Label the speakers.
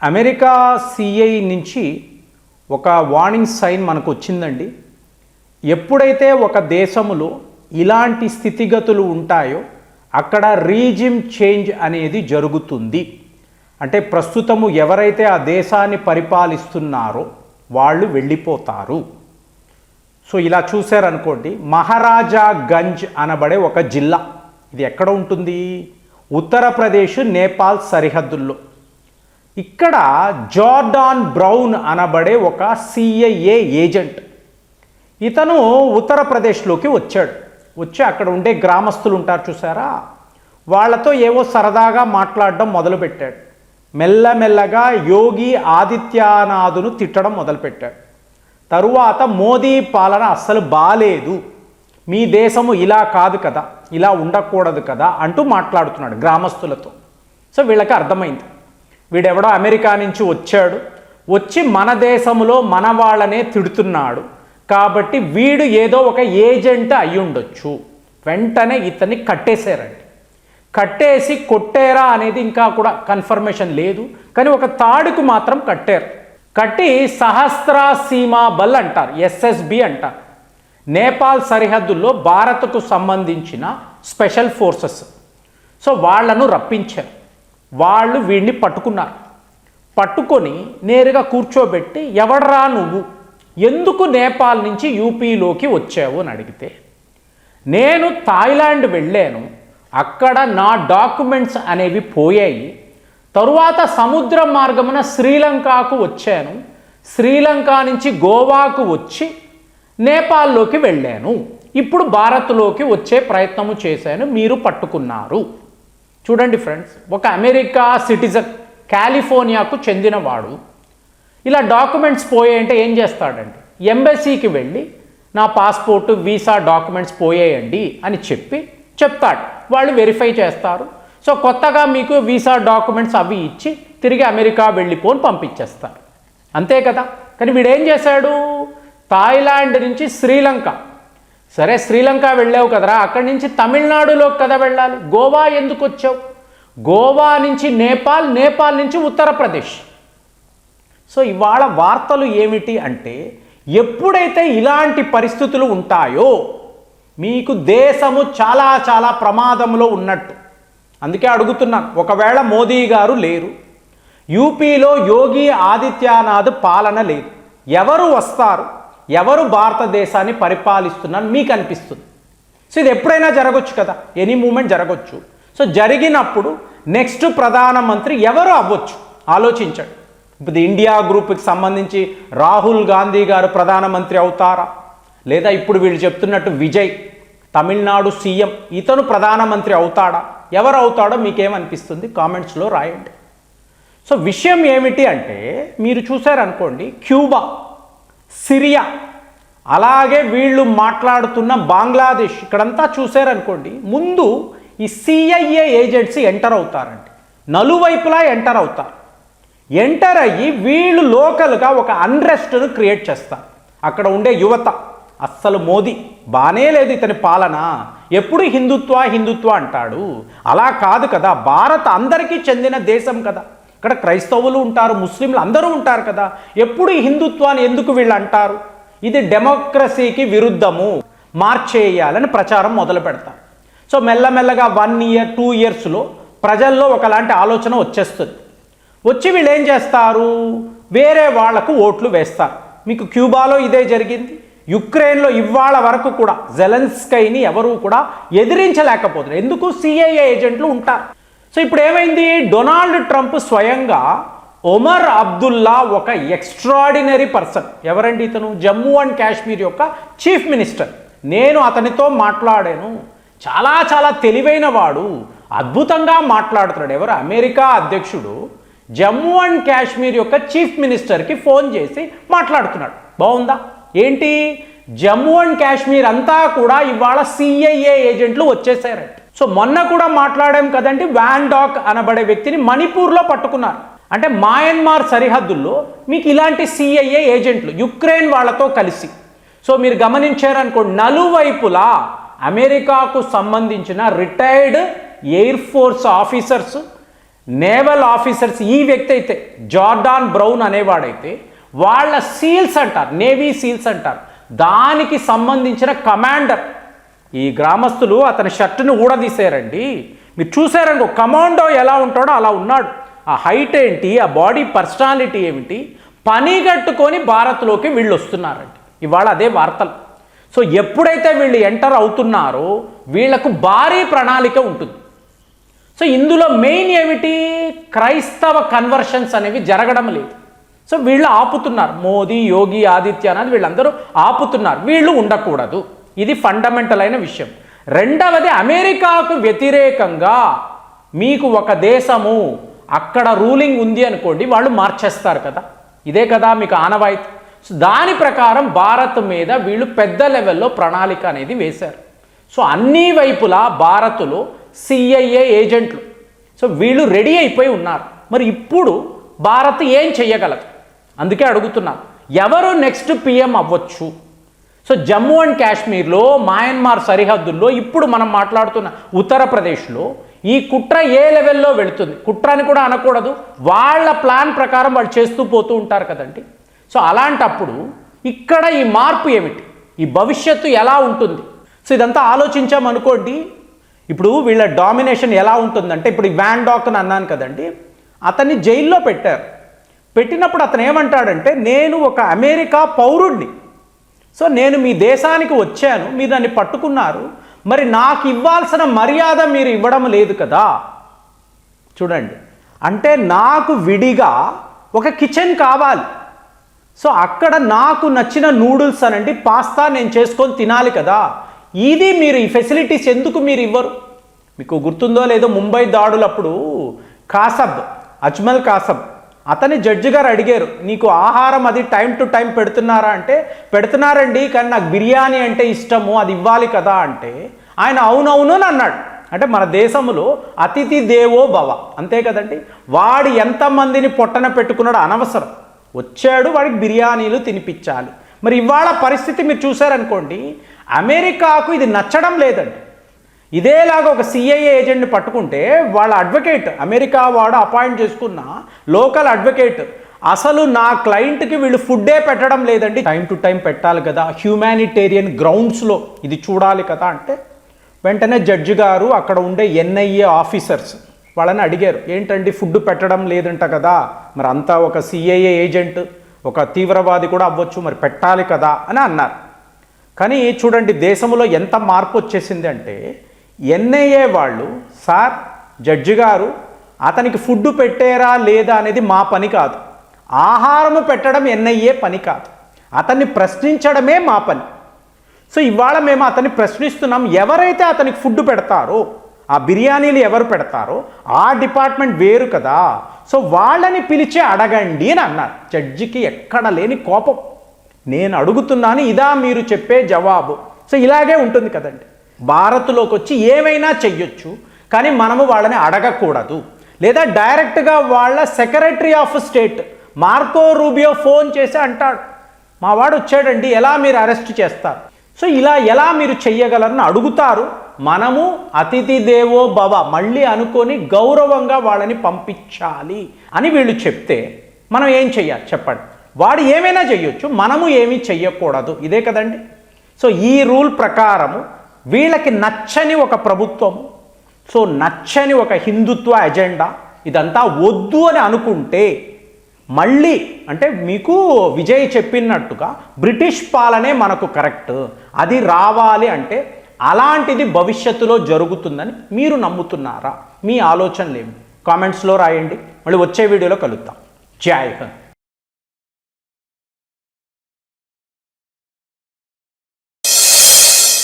Speaker 1: America CI నుంచి ఒక warning sign మనకు వచ్చిందండి. ఎప్పుడైతే ఒక దేశంలో ఇలాంటి స్థితిగతులు ఉంటాయో అక్కడ రీజిమ్ చేంజ్ అనేది జరుగుతుంది. అంటే ప్రస్తుతము ఎవరైతే ఆ దేశాన్ని పరిపాలిస్తున్నారో వాళ్ళు వెళ్ళిపోతారు. సో ఇలా చూశారనుకోండి, మహారాజా గంజ్ అనబడే ఒక జిల్లా, ఇది ఎక్కడ ఉంటుంది? ఉత్తరప్రదేశ్ నేపాల్ సరిహద్దుల్లో. ఇక్కడ జార్డాన్ బ్రౌన్ అనబడే ఒక సిఐఏ ఏజెంట్, ఇతను ఉత్తరప్రదేశ్లోకి వచ్చి అక్కడ ఉండే గ్రామస్తులు ఉంటారు చూసారా, వాళ్ళతో ఏవో సరదాగా మాట్లాడడం మొదలుపెట్టాడు. మెల్లమెల్లగా యోగి ఆదిత్యనాథ్ను తిట్టడం మొదలుపెట్టాడు. తరువాత మోదీ పాలన అస్సలు బాలేదు, మీ దేశము ఇలా కాదు కదా, ఇలా ఉండకూడదు కదా అంటూ మాట్లాడుతున్నాడు గ్రామస్తులతో. సో వీళ్ళకి అర్థమైంది, వీడెవడో అమెరికా నుంచి వచ్చి మన దేశంలో మన వాళ్ళనే తిడుతున్నాడు కాబట్టి వీడు ఏదో ఒక ఏజెంట్ అయి ఉండొచ్చు. వెంటనే ఇతన్ని కట్టేశారండి. కట్టేసి కొట్టేరా అనేది ఇంకా కూడా కన్ఫర్మేషన్ లేదు, కానీ ఒక తాడుకు మాత్రం కట్టారు. కట్టి సహస్ర సీమా బల్ అంటారు, ఎస్ఎస్బి అంటారు, నేపాల్ సరిహద్దుల్లో భారత్కు సంబంధించిన స్పెషల్ ఫోర్సెస్. సో వాళ్లను రప్పించారు. వాళ్ళు వీడిని పట్టుకున్నారు. పట్టుకొని నేరుగా కూర్చోబెట్టి, ఎవడరా నువ్వు, ఎందుకు నేపాల్ నుంచి యూపీలోకి వచ్చావు అని అడిగితే, నేను థాయిలాండ్ వెళ్ళాను, అక్కడ నా డాక్యుమెంట్స్ అనేవి పోయాయి, తరువాత సముద్ర మార్గమున శ్రీలంకకు వచ్చాను, శ్రీలంక నుంచి గోవాకు వచ్చి నేపాల్లోకి వెళ్ళాను, ఇప్పుడు భారత్లోకి వచ్చే ప్రయత్నము చేశాను, మీరు పట్టుకున్నారు. చూడండి ఫ్రెండ్స్, ఒక అమెరికా సిటిజన్, కాలిఫోర్నియాకు చెందినవాడు ఇలా డాక్యుమెంట్స్ పోయాయంటే ఏం చేస్తాడండి? ఎంబసీకి వెళ్ళి నా పాస్పోర్టు వీసా డాక్యుమెంట్స్ పోయాయండి అని చెప్తాడు. వాళ్ళు వెరిఫై చేస్తారు. సో కొత్తగా మీకు వీసా డాక్యుమెంట్స్ అవి ఇచ్చి తిరిగి అమెరికా వెళ్ళిపోని పంపించేస్తారు, అంతే కదా. కానీ వీడేం చేశాడు? థాయిలాండ్ నుంచి శ్రీలంక, సరే శ్రీలంక వెళ్ళావు కదరా, అక్కడి నుంచి తమిళనాడులోకి కదా వెళ్ళాలి, గోవా ఎందుకు వచ్చావు? గోవా నుంచి నేపాల్, నేపాల్ నుంచి ఉత్తరప్రదేశ్. సో ఇవాళ వార్తలు ఏమిటి అంటే, ఎప్పుడైతే ఇలాంటి పరిస్థితులు ఉంటాయో మీకు దేశము చాలా చాలా ప్రమాదంలో ఉన్నట్టు. అందుకే అడుగుతున్నాను, ఒకవేళ మోదీ గారు లేరు, యూపీలో యోగి ఆదిత్యనాథ్ పాలన లేదు, ఎవరు వస్తారు, ఎవరు భారతదేశాన్ని పరిపాలిస్తున్నారు మీకు అనిపిస్తుంది? సో ఇది ఎప్పుడైనా జరగవచ్చు కదా, ఎనీ మూమెంట్ జరగవచ్చు. సో జరిగినప్పుడు నెక్స్ట్ ప్రధానమంత్రి ఎవరు అవ్వచ్చు ఆలోచించండి. ఇప్పుడు ఇండియా గ్రూప్కి సంబంధించి రాహుల్ గాంధీ గారు ప్రధానమంత్రి అవుతారా, లేదా ఇప్పుడు వీళ్ళు చెప్తున్నట్టు విజయ్ తమిళనాడు సీఎం ఇతను ప్రధానమంత్రి అవుతాడా? ఎవరు అవుతాడో మీకేమనిపిస్తుంది కామెంట్స్లో రాయండి. సో విషయం ఏమిటి అంటే, మీరు చూశారనుకోండి, క్యూబా, సిరియా, అలాగే వీళ్ళు మాట్లాడుతున్న బంగ్లాదేశ్, ఇక్కడంతా చూశారనుకోండి, ముందు ఈ సిఐఏ ఏజెంట్స్ ఎంటర్ అవుతారండి, నలువైపులా ఎంటర్ అవుతారు. ఎంటర్ అయ్యి వీళ్ళు లోకల్గా ఒక అన్రెస్ట్ను క్రియేట్ చేస్తారు. అక్కడ ఉండే యువత, అస్సలు మోదీ బానే లేదు ఇతని పాలన, ఎప్పుడు హిందుత్వ అంటాడు, అలా కాదు కదా, భారత్ అందరికీ చెందిన దేశం కదా, ఇక్కడ క్రైస్తవులు ఉంటారు, ముస్లింలు అందరూ ఉంటారు కదా, ఎప్పుడు ఈ హిందుత్వాన్ని ఎందుకు వీళ్ళు అంటారు, ఇది డెమోక్రసీకి విరుద్ధము, మార్చేయాలని ప్రచారం మొదలు పెడతారు. సో మెల్లమెల్లగా 1 year 2 yearsలో ప్రజల్లో ఒకలాంటి ఆలోచన వచ్చేస్తుంది. వచ్చి వీళ్ళు ఏం చేస్తారు, వేరే వాళ్లకు ఓట్లు వేస్తారు. మీకు క్యూబాలో ఇదే జరిగింది, యుక్రెయిన్లో ఇవాళ వరకు కూడా జెలెన్స్కీని ఎవరు కూడా ఎదిరించలేకపోతున్నారు, ఎందుకు? సిఐఏ ఏజెంట్లు ఉంటారు. సో ఇప్పుడు ఏమైంది, డొనాల్డ్ ట్రంప్ స్వయంగా ఒమర్ అబ్దుల్లా, ఒక ఎక్స్ట్రాడినరీ పర్సన్, ఎవరండి ఇతను? జమ్మూ అండ్ కాశ్మీర్ యొక్క చీఫ్ మినిస్టర్. నేను అతనితో మాట్లాడాను, చాలా చాలా తెలివైన వాడు, అద్భుతంగా మాట్లాడుతున్నాడు. ఎవరు? అమెరికా అధ్యక్షుడు జమ్మూ అండ్ కాశ్మీర్ యొక్క చీఫ్ మినిస్టర్కి ఫోన్ చేసి మాట్లాడుతున్నాడు. బాగుందా? ఏంటి, జమ్మూ అండ్ కాశ్మీర్ అంతా కూడా ఇవాళ సిఐఏ ఏజెంట్లు వచ్చేసారంట. సో మొన్న కూడా మాట్లాడాం కదండి, వ్యాన్ డాక్ అనబడే వ్యక్తిని మణిపూర్లో పట్టుకున్నారు. అంటే మయన్మార్ సరిహద్దుల్లో మీకు ఇలాంటి సిఐఏ ఏజెంట్లు యుక్రెయిన్ వాళ్ళతో కలిసి. సో మీరు గమనించారనుకోండి, నలువైపులా అమెరికాకు సంబంధించిన retired air force officers, naval officers, ఈ వ్యక్తి అయితే జార్డాన్ బ్రౌన్ అనేవాడైతే వాళ్ళ సీల్స్ అంటారు, నేవీ సీల్స్ అంటారు, దానికి సంబంధించిన కమాండర్. ఈ గ్రామస్తులు అతని షర్టును ఊడదీశారండి. మీరు చూసారండి, కమాండో ఎలా ఉంటాడో అలా ఉన్నాడు. ఆ హైట్ ఏంటి, ఆ బాడీ పర్సనాలిటీ ఏమిటి, పని కట్టుకొని భారత్లోకి వీళ్ళు వస్తున్నారండి. ఇవాళ అదే వార్తలు. సో ఎప్పుడైతే వీళ్ళు ఎంటర్ అవుతున్నారో వీళ్లకు భారీ ప్రణాళిక ఉంటుంది. సో ఇందులో మెయిన్ ఏమిటి, క్రైస్తవ కన్వర్షన్స్ అనేవి జరగడం లేదు. సో వీళ్ళు ఆపుతున్నారు, మోదీ, యోగి ఆదిత్యనాథ్ వీళ్ళందరూ ఆపుతున్నారు, వీళ్ళు ఉండకూడదు. ఇది ఫండమెంటల్ అయిన విషయం. రెండవది, అమెరికాకు వ్యతిరేకంగా మీకు ఒక దేశము అక్కడ రూలింగ్ ఉంది అనుకోండి, వాళ్ళు మార్చేస్తారు కదా, ఇదే కదా మీకు ఆనవాయితీ. సో దాని ప్రకారం భారత్ మీద వీళ్ళు పెద్ద లెవెల్లో ప్రణాళిక అనేది వేశారు. సో అన్ని వైపులా భారత్లో సిఐఏ ఏజెంట్లు, సో వీళ్ళు రెడీ అయిపోయి ఉన్నారు. మరి ఇప్పుడు భారత్ ఏం చెయ్యగలదు? అందుకే అడుగుతున్నాను, ఎవరు నెక్స్ట్ పిఎం అవ్వచ్చు? సో జమ్మూ అండ్ కాశ్మీర్లో, మయన్మార్ సరిహద్దుల్లో, ఇప్పుడు మనం మాట్లాడుతున్న ఉత్తరప్రదేశ్లో ఈ కుట్ర ఏ లెవెల్లో వెళుతుంది? కుట్ర అని కూడా అనకూడదు, వాళ్ళ ప్లాన్ ప్రకారం వాళ్ళు చేస్తూ పోతూ ఉంటారు కదండి. సో అలాంటప్పుడు ఇక్కడ ఈ మార్పు ఏమిటి, ఈ భవిష్యత్తు ఎలా ఉంటుంది? సో ఇదంతా ఆలోచించామనుకోండి, ఇప్పుడు వీళ్ళ డామినేషన్ ఎలా ఉంటుందంటే, ఇప్పుడు ఈ వ్యాన్ డాక్ అని అన్నాను కదండి, అతన్ని జైల్లో పెట్టారు. పెట్టినప్పుడు అతను ఏమంటాడంటే, నేను ఒక అమెరికా పౌరుడిని, సో నేను మీ దేశానికి వచ్చాను, మీరు నన్ను పట్టుకున్నారు, మరి నాకు ఇవ్వాల్సిన మర్యాద మీరు ఇవ్వడం లేదు కదా. చూడండి, అంటే నాకు విడిగా ఒక కిచెన్ కావాలి. సో అక్కడ నాకు నచ్చిన నూడిల్స్ అనండి, పాస్తా నేను చేసుకొని తినాలి కదా. ఇది మీరు ఈ ఫెసిలిటీస్ ఎందుకు మీరు ఇవ్వరు? మీకు గుర్తుందో లేదో, ముంబై దాడులప్పుడు కాసబ్, అజ్మల్ కాసబ్, అతని జడ్జి గారు అడిగారు, నీకు ఆహారం అది టైం టు టైం పెడుతున్నారా అంటే, పెడుతున్నారండి, కానీ నాకు బిర్యానీ అంటే ఇష్టము, అది ఇవ్వాలి కదా అంటే ఆయన అవునవును అని అన్నాడు. అంటే మన దేశంలో అతిథి దేవో భవ, అంతే కదండి. వాడు ఎంతమందిని పొట్టన పెట్టుకున్నాడు అనవసరం, వచ్చాడు వాడికి బిర్యానీలు తినిపించాలి. మరి ఇవాళ పరిస్థితి మీరు చూసారనుకోండి, అమెరికాకు ఇది నచ్చడం లేదండి. ఇదేలాగా ఒక సిఐఏ ఏజెంట్ని పట్టుకుంటే వాళ్ళ అడ్వకేట్, అమెరికా వాడు అపాయింట్ చేసుకున్న లోకల్ అడ్వకేట్, అసలు నా క్లయింట్కి వీళ్ళు ఫుడ్డే పెట్టడం లేదండి, టైం టు టైం పెట్టాలి కదా, హ్యూమానిటేరియన్ గ్రౌండ్స్లో ఇది చూడాలి కదా అంటే, వెంటనే జడ్జి గారు అక్కడ ఉండే ఎన్ఐఏ ఆఫీసర్స్ వాళ్ళని అడిగారు, ఏంటండి ఫుడ్ పెట్టడం లేదంట కదా, మరి అంతా ఒక సిఐఏ ఏజెంట్, ఒక తీవ్రవాది కూడా అవ్వచ్చు, మరి పెట్టాలి కదా అని అన్నారు. కానీ చూడండి దేశంలో ఎంత మార్పు వచ్చేసింది అంటే, ఎన్ఐఏ వాళ్ళు, సార్ జడ్జి గారు అతనికి ఫుడ్ పెట్టారా లేదా అనేది మా పని కాదు, ఆహారము పెట్టడం ఎన్ఐఏ పని కాదు, అతన్ని ప్రశ్నించడమే మా పని. సో ఇవాళ మేము అతన్ని ప్రశ్నిస్తున్నాం, ఎవరైతే అతనికి ఫుడ్ పెడతారో, ఆ బిర్యానీలు ఎవరు పెడతారో ఆ డిపార్ట్మెంట్ వేరు కదా, సో వాళ్ళని పిలిచి అడగండి అని అన్నారు. జడ్జికి ఎక్కడ లేని కోపం, నేను అడుగుతున్నాను, ఇదా మీరు చెప్పే జవాబు? సో ఇలాగే ఉంటుంది కదండి. భారత్లోకి వచ్చి ఏమైనా చెయ్యొచ్చు, కానీ మనము వాళ్ళని అడగకూడదు. లేదా డైరెక్ట్గా వాళ్ళ secretary of state Marco Rubio phone చేసి అంటాడు, మా వాడు వచ్చాడండి, ఎలా మీరు అరెస్ట్ చేస్తారు? సో ఇలా ఎలా మీరు చెయ్యగలరని అడుగుతారు. మనము అతిథి దేవో భవ మళ్ళీ అనుకొని గౌరవంగా వాళ్ళని పంపించాలి అని వీళ్ళు చెప్తే మనం ఏం చెయ్యాలి చెప్పండి? వాడు ఏమైనా చెయ్యొచ్చు, మనము ఏమీ చెయ్యకూడదు, ఇదే కదండి. సో ఈ రూల్ ప్రకారము వీళ్ళకి నచ్చని ఒక ప్రభుత్వం, సో నచ్చని ఒక హిందుత్వ ఎజెండా, ఇదంతా వద్దు అని అనుకుంటే మళ్ళీ అంటే మీకు విజయ్ చెప్పినట్టుగా బ్రిటిష్ పాలనే మనకు కరెక్ట్, అది రావాలి అంటే అలాంటిది భవిష్యత్తులో జరుగుతుందని మీరు నమ్ముతున్నారా? మీ ఆలోచనలు ఏమి? కామెంట్స్లో రాయండి. మళ్ళీ వచ్చే వీడియోలో కలుద్దాం. జై హింద్.